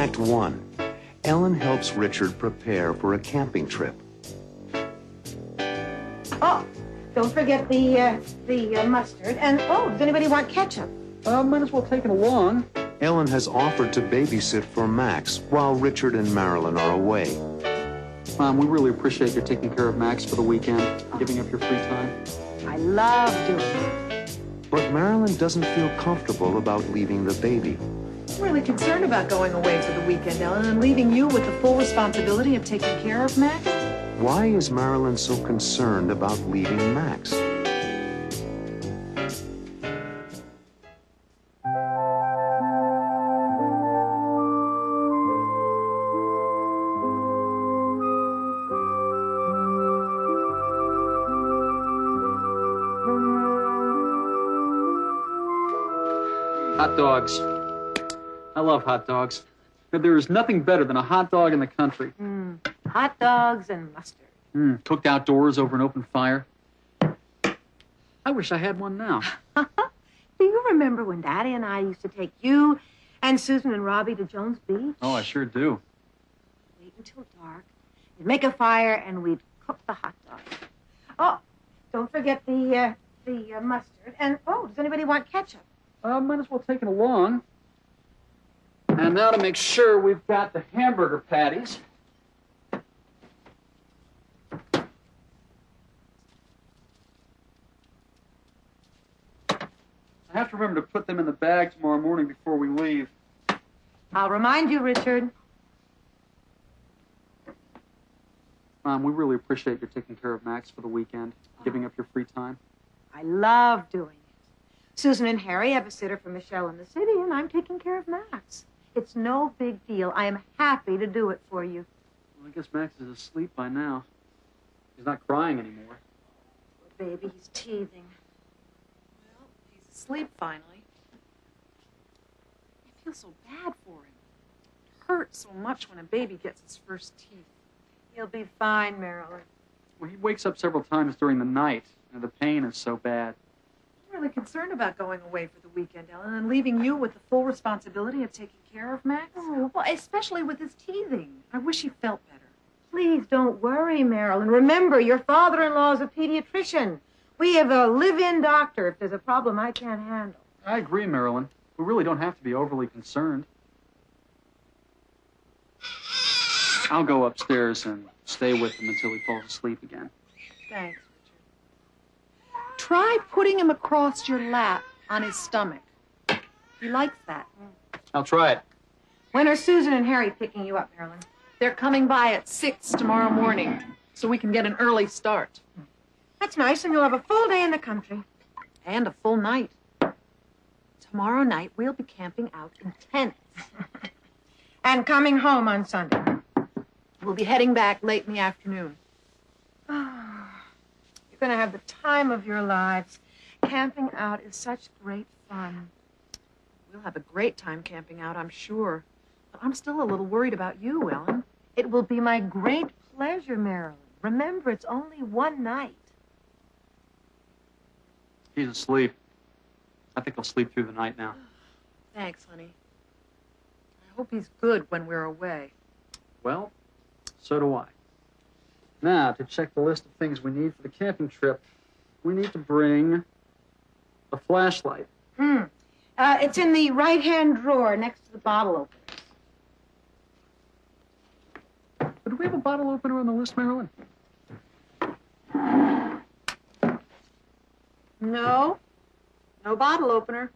Act 1. Ellen helps Richard prepare for a camping trip. Oh, don't forget the mustard. And, oh, does anybody want ketchup? Might as well take it along. Ellen has offered to babysit for Max while Richard and Marilyn are away. Mom, we really appreciate you taking care of Max for the weekend, giving up your free time. I love doing it. But Marilyn doesn't feel comfortable about leaving the baby. I'm really concerned about going away for the weekend, Ellen, and leaving you with the full responsibility of taking care of Max. Why is Marilyn so concerned about leaving Max? Hot dogs. I love hot dogs. But there is nothing better than a hot dog in the country. Hot dogs and mustard. Cooked outdoors over an open fire. I wish I had one now. Do you remember when Daddy and I used to take you and Susan and Robbie to Jones Beach? Oh, I sure do. Wait until dark. We'd make a fire and we'd cook the hot dog. Oh, don't forget the mustard. And, oh, does anybody want ketchup? Might as well take it along. And now to make sure we've got the hamburger patties. I have to remember to put them in the bag tomorrow morning before we leave. I'll remind you, Richard. Mom, we really appreciate you taking care of Max for the weekend, giving up your free time. I love doing it. Susan and Harry have a sitter for Michelle in the city, and I'm taking care of Max. It's no big deal. I am happy to do it for you. Well, I guess Max is asleep by now. He's not crying anymore. Poor baby, he's teething. Well, he's asleep finally. I feel so bad for him. It hurts so much when a baby gets his first teeth. He'll be fine, Marilyn. Well, he wakes up several times during the night, and the pain is so bad. I'm really concerned about going away for the weekend, Ellen, and leaving you with the full responsibility of taking care of Max. Oh. Well, especially with his teething. I wish he felt better. Please don't worry, Marilyn. Remember, your father-in-law is a pediatrician. We have a live-in doctor if there's a problem I can't handle. I agree, Marilyn. We really don't have to be overly concerned. I'll go upstairs and stay with him until he falls asleep again. Thanks, Richard. Try putting him across your lap on his stomach. He likes that. I'll try it. When are Susan and Harry picking you up, Marilyn? They're coming by at 6 tomorrow morning, so we can get an early start. That's nice, and you'll have a full day in the country. And a full night. Tomorrow night, we'll be camping out in tents. And coming home on Sunday. We'll be heading back late in the afternoon. You're going to have the time of your lives. Camping out is such great fun. We'll have a great time camping out, I'm sure. But I'm still a little worried about you, Ellen. It will be my great pleasure, Marilyn. Remember, it's only one night. He's asleep. I think he'll sleep through the night now. Thanks, honey. I hope he's good when we're away. Well, so do I. Now, to check the list of things we need for the camping trip, we need to bring a flashlight. It's in the right-hand drawer next to the bottle openers. Do we have a bottle opener on the list, Marilyn? No. No bottle opener.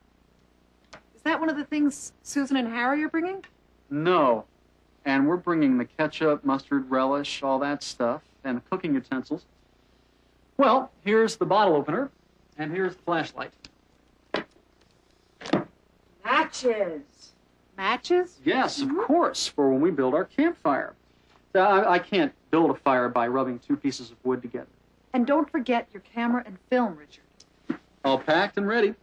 Is that one of the things Susan and Harry are bringing? No. And we're bringing the ketchup, mustard, relish, all that stuff, and the cooking utensils. Well, here's the bottle opener, and here's the flashlight. Matches. Matches? Yes, of course, for when we build our campfire. I can't build a fire by rubbing two pieces of wood together. And don't forget your camera and film, Richard. All packed and ready.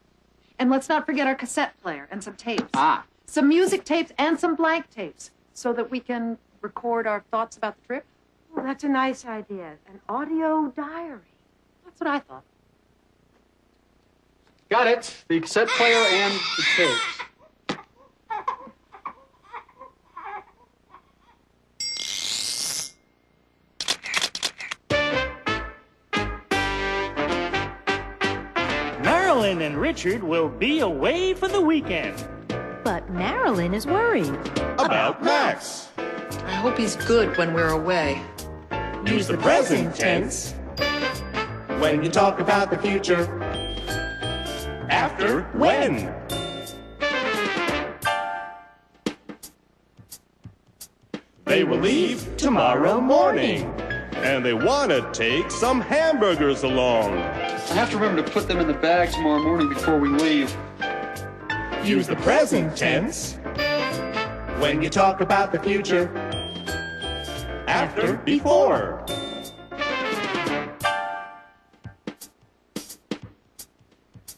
And let's not forget our cassette player and some tapes. Ah. Some music tapes and some blank tapes so that we can record our thoughts about the trip. Oh, that's a nice idea. An audio diary. That's what I thought. Got it. The cassette player and the tapes. Marilyn and Richard will be away for the weekend. But Marilyn is worried. About Max. I hope he's good when we're away. Use the present tense when you talk about the future. After when. They will leave tomorrow morning, and they want to take some hamburgers along. I have to remember to put them in the bag tomorrow morning before we leave. Use the present tense when you talk about the future. After, before.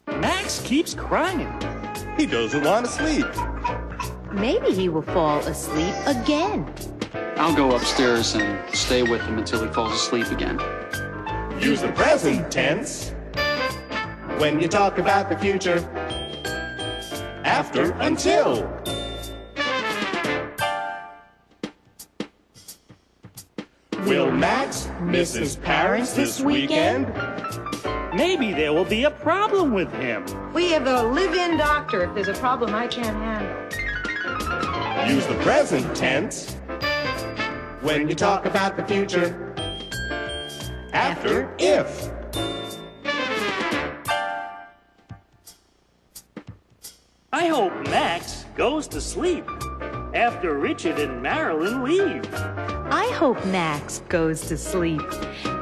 Max keeps crying. He doesn't want to sleep. Maybe he will fall asleep again. I'll go upstairs and stay with him until he falls asleep again. Use the present tense when you talk about the future. After, until. Will Max miss his parents this weekend? Maybe there will be a problem with him. We have a live-in doctor if there's a problem I can't handle. Use the present tense when you talk about the future. After, if. I hope Max goes to sleep after Richard and Marilyn leave. I hope Max goes to sleep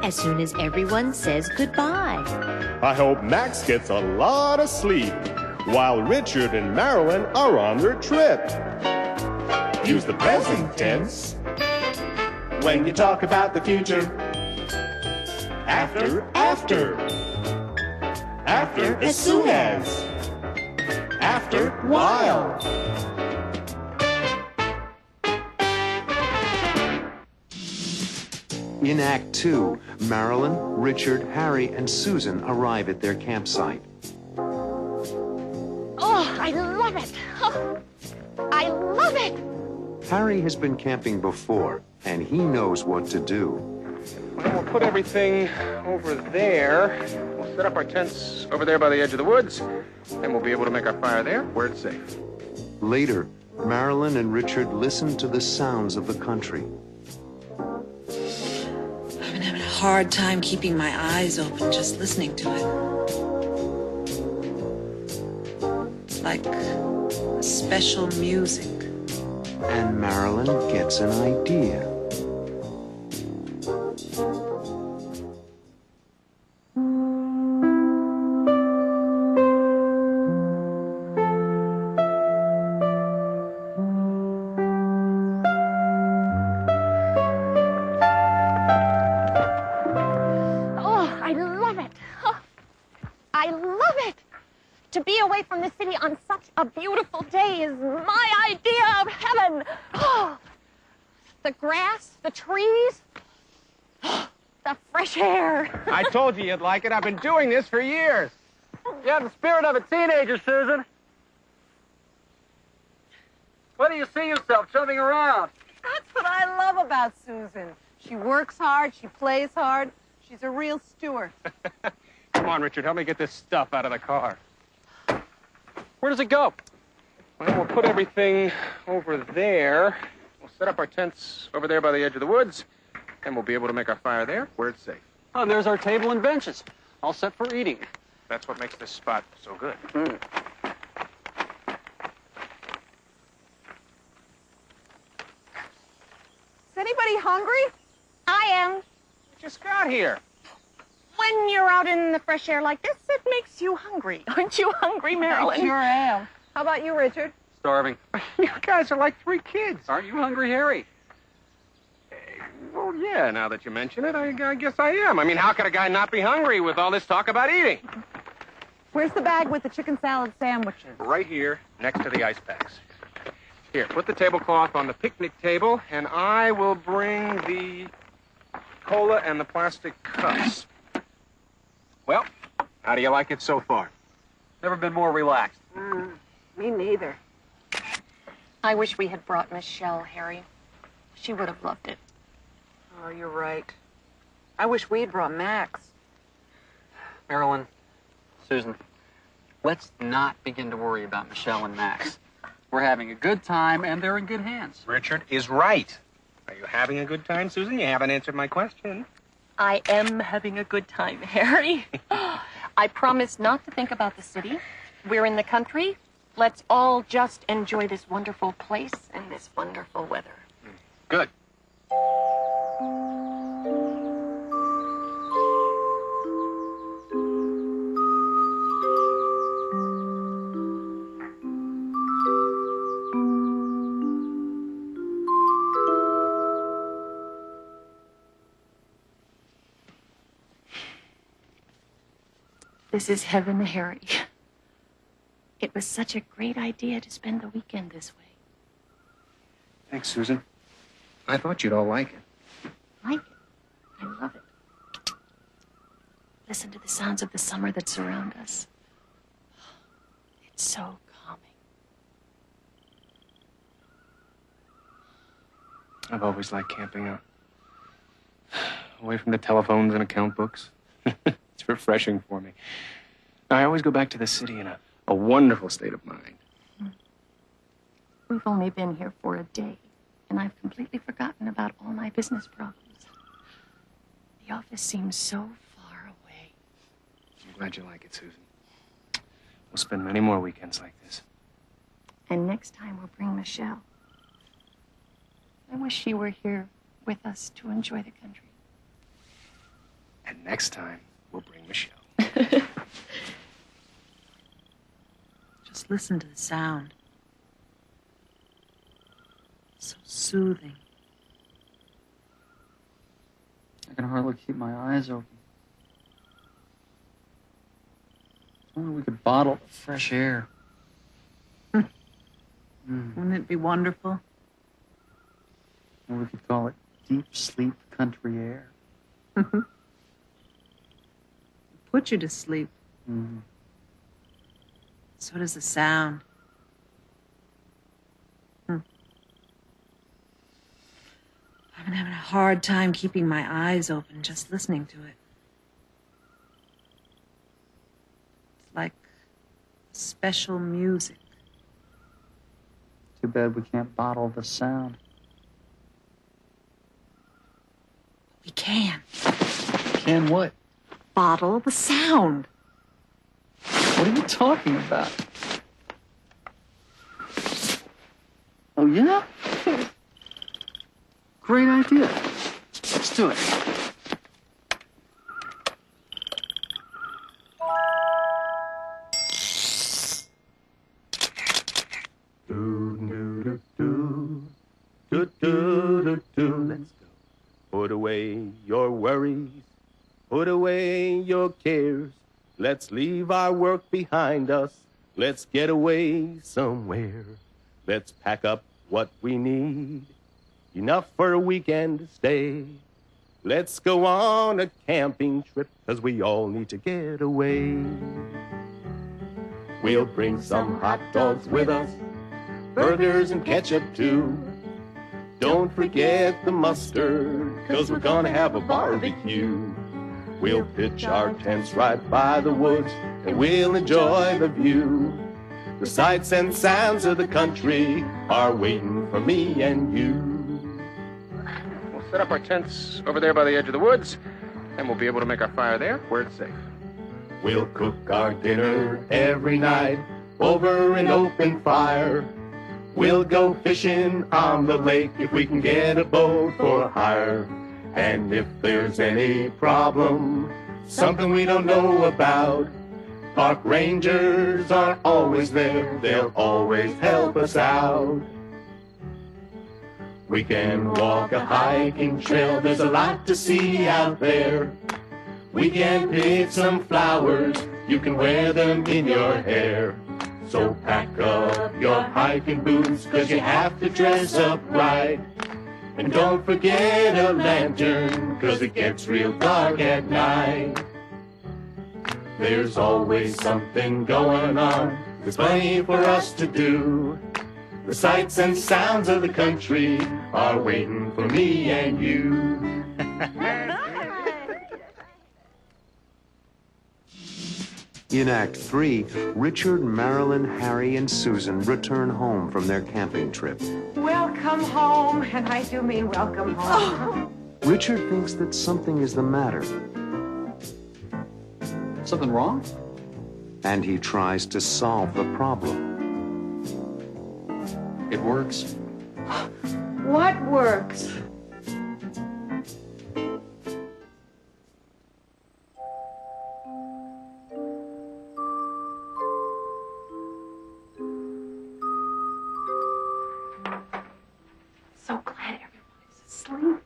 as soon as everyone says goodbye. I hope Max gets a lot of sleep while Richard and Marilyn are on their trip. Use the present tense when you talk about the future. After, after. After, as soon as. After, while. In Act 2, Marilyn, Richard, Harry, and Susan arrive at their campsite. Oh, I love it. Oh, I love it. Harry has been camping before, and he knows what to do. Well, we'll put everything over there. We'll set up our tents over there by the edge of the woods, and we'll be able to make our fire there where it's safe. Later, Marilyn and Richard listen to the sounds of the country. I've been having a hard time keeping my eyes open just listening to it. It's like special music. And Marilyn gets an idea. Oh, I love it. Oh, I love it. To be away from the city on such a beautiful day is my idea of heaven. Oh, the grass, the trees, the fresh air. I told you you'd like it. I've been doing this for years. You have the spirit of a teenager, Susan. Where do you see yourself jumping around? That's what I love about Susan. She works hard, she plays hard. She's a real Stewart. Come on, Richard, help me get this stuff out of the car. Where does it go? Well, we'll put everything over there. We'll set up our tents over there by the edge of the woods, and we'll be able to make our fire there where it's safe. Oh, there's our table and benches, all set for eating. That's what makes this spot so good. Is anybody hungry? I am. Just got here. When you're out in the fresh air like this, it makes you hungry. Aren't you hungry, Marilyn? I sure am. How about you, Richard? Starving. You guys are like 3 kids. Aren't you hungry, Harry? Well, yeah, now that you mention it, I guess I am. I mean, how could a guy not be hungry with all this talk about eating? Where's the bag with the chicken salad sandwiches? Right here, next to the ice packs. Here, put the tablecloth on the picnic table, and I will bring the cola and the plastic cups. Well, how do you like it so far? Never been more relaxed. Me neither. I wish we had brought Michelle, Harry. She would have loved it. Oh, you're right. I wish we'd brought Max. Marilyn, Susan, Let's not begin to worry about Michelle and Max. We're having a good time, and they're in good hands. Richard is right. Are you having a good time, Susan? You haven't answered my question. I am having a good time, Harry. I promise not to think about the city. We're in the country. Let's all just enjoy this wonderful place and this wonderful weather. Good. This is heaven, Harry. It was such a great idea to spend the weekend this way. Thanks, Susan. I thought you'd all like it. Like it. I love it. Listen to the sounds of the summer that surround us. It's so calming. I've always liked camping out. Away from the telephones and account books. It's refreshing for me. I always go back to the city in a wonderful state of mind. We've only been here for a day, and I've completely forgotten about all my business problems. The office seems so far away. I'm glad you like it, Susan. We'll spend many more weekends like this. And next time we'll bring Michelle. I wish she were here with us to enjoy the country. And next time, we'll bring Michelle. Just listen to the sound. So soothing. I can hardly keep my eyes open. If only we could bottle the fresh air. Wouldn't it be wonderful? Or we could call it deep sleep country air. Put you to sleep. Mm-hmm. So does the sound. I've been having a hard time keeping my eyes open just listening to it. It's like special music. Too bad we can't bottle the sound. We can. Can what? Bottle the sound. What are you talking about? Oh, yeah? Great idea. Let's do it. Let's go. Put away your worries. Put away your cares. Let's leave our work behind us. Let's get away somewhere. Let's pack up what we need. Enough for a weekend stay. Let's go on a camping trip, 'cause we all need to get away. We'll bring some hot dogs with us, burgers and ketchup too. Don't forget the mustard, 'cause we're gonna have a barbecue. We'll pitch our tents right by the woods, and we'll enjoy the view. The sights and sounds of the country are waiting for me and you. We'll set up our tents over there by the edge of the woods, and we'll be able to make our fire there where it's safe. We'll cook our dinner every night over an open fire. We'll go fishing on the lake if we can get a boat for hire. And if there's any problem, something we don't know about, park rangers are always there. They'll always help us out. We can walk a hiking trail. There's a lot to see out there. We can pick some flowers. You can wear them in your hair. So pack up your hiking boots, 'cause you have to dress up right. And don't forget a lantern, 'cause it gets real dark at night. There's always something going on. There's plenty for us to do. The sights and sounds of the country are waiting for me and you. In Act 3, Richard, Marilyn, Harry, and Susan return home from their camping trip. Welcome home, and I do mean welcome home. Richard thinks that something is the matter, Something wrong? and he tries to solve the problem. It works. What works? So glad everyone is asleep.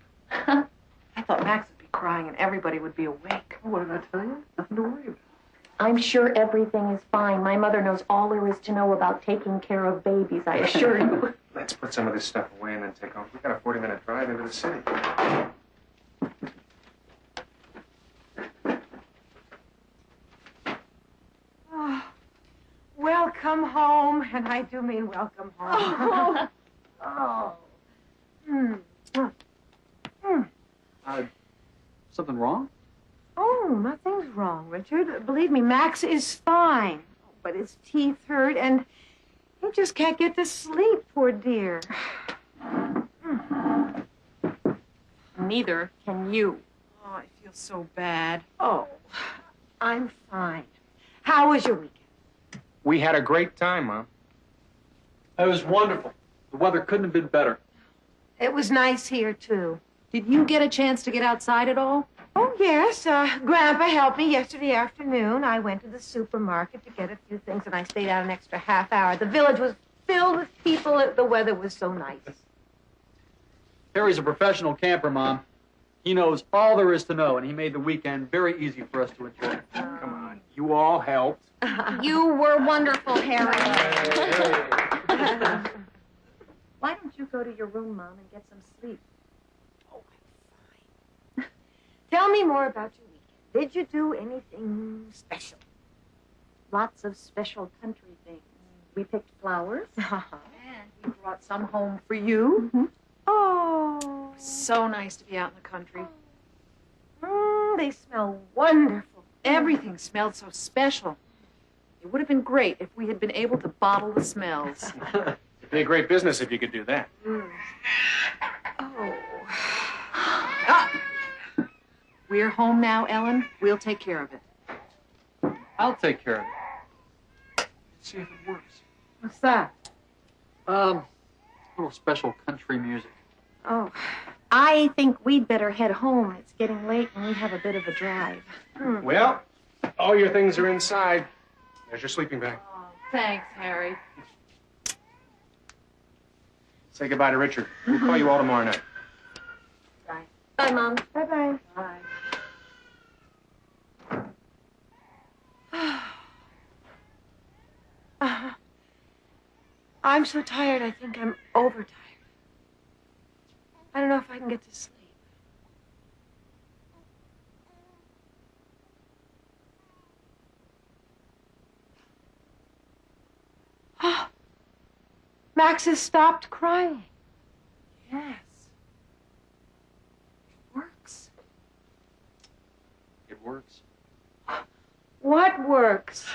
I thought Max would be crying and everybody would be awake. What did I tell you? Nothing to worry about. I'm sure everything is fine. My mother knows all there is to know about taking care of babies, I assure you. Let's put some of this stuff away and then take off. We've got a 40-minute drive into the city. Oh, welcome home, and I do mean welcome home. Oh. Something wrong? Oh, nothing's wrong, Richard. Believe me, Max is fine. But his teeth hurt, and he just can't get to sleep, poor dear. Neither can you. Oh, I feel so bad. Oh, I'm fine. How was your weekend? We had a great time, Mom. It was wonderful. The weather couldn't have been better. It was nice here, too. Did you get a chance to get outside at all? Oh, yes. Grandpa helped me yesterday afternoon. I went to the supermarket to get a few things, and I stayed out an extra half hour. The village was filled with people. The weather was so nice. Harry's a professional camper, Mom. He knows all there is to know, and he made the weekend very easy for us to enjoy. Come on. You all helped. You were wonderful, Harry. Why don't you go to your room, Mom, and get some sleep? Oh, I'm fine. Tell me more about your weekend. Did you do anything special? Lots of special country things. We picked flowers. And we brought some home for you. Oh. So nice to be out in the country. They smell wonderful. Everything smelled so special. It would have been great if we had been able to bottle the smells. It'd be a great business if you could do that. Oh. We're home now, Ellen. We'll take care of it. I'll take care of it. Let's see if it works. What's that? A little special country music. Oh. I think we'd better head home. It's getting late and we have a bit of a drive. Well, all your things are inside. There's your sleeping bag. Oh, thanks, Harry. Say goodbye to Richard. We'll call you all tomorrow night. Bye, Mom. Bye-bye. Bye. I'm so tired, I think I'm overtired. I don't know if I can get to sleep. Max has stopped crying. Yes. It works. It works. What works?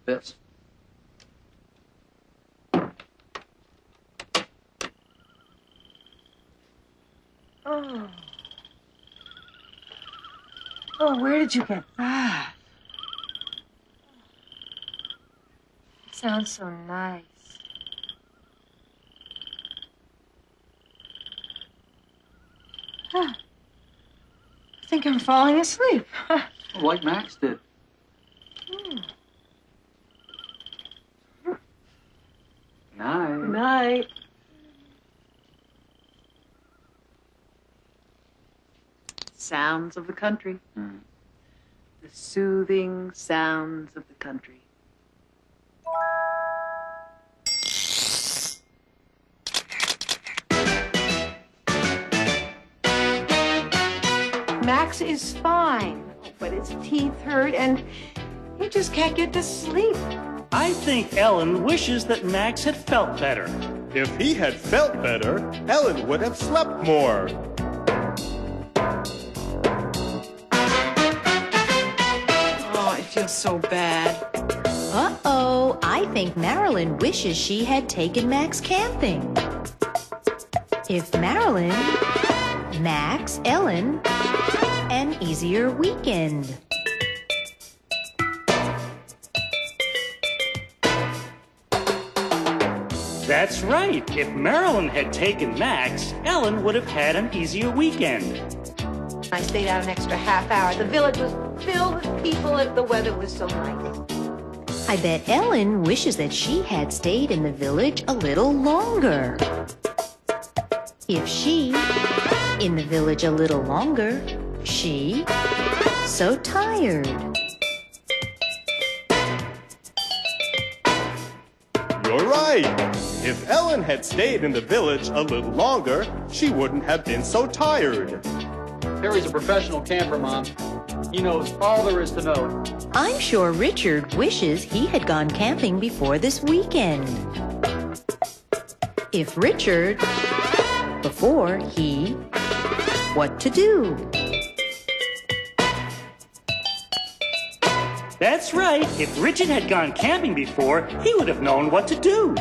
This. Oh. Oh, where did you get that? It sounds so nice. Huh. I think I'm falling asleep. Like Max did. Night. Night. Sounds of the country. The soothing sounds of the country. Max is fine, but his teeth hurt and he just can't get to sleep. I think Ellen wishes that Max had felt better. If he had felt better, Ellen would have slept more. Oh, I feel feel so bad. Uh-oh, I think Marilyn wishes she had taken Max camping. If Marilyn, Max, Ellen, an easier weekend. That's right. If Marilyn had taken Max, Ellen would have had an easier weekend. I stayed out an extra half hour. The village was filled with people. The weather was so nice. I bet Ellen wishes that she had stayed in the village a little longer. If she, in the village a little longer, she, so tired. You're right. If Ellen had stayed in the village a little longer, she wouldn't have been so tired. Harry's a professional camper, Mom. He knows all there is to know. I'm sure Richard wishes he had gone camping before this weekend. If Richard, before he, what to do? That's right. If Richard had gone camping before, he would have known what to do.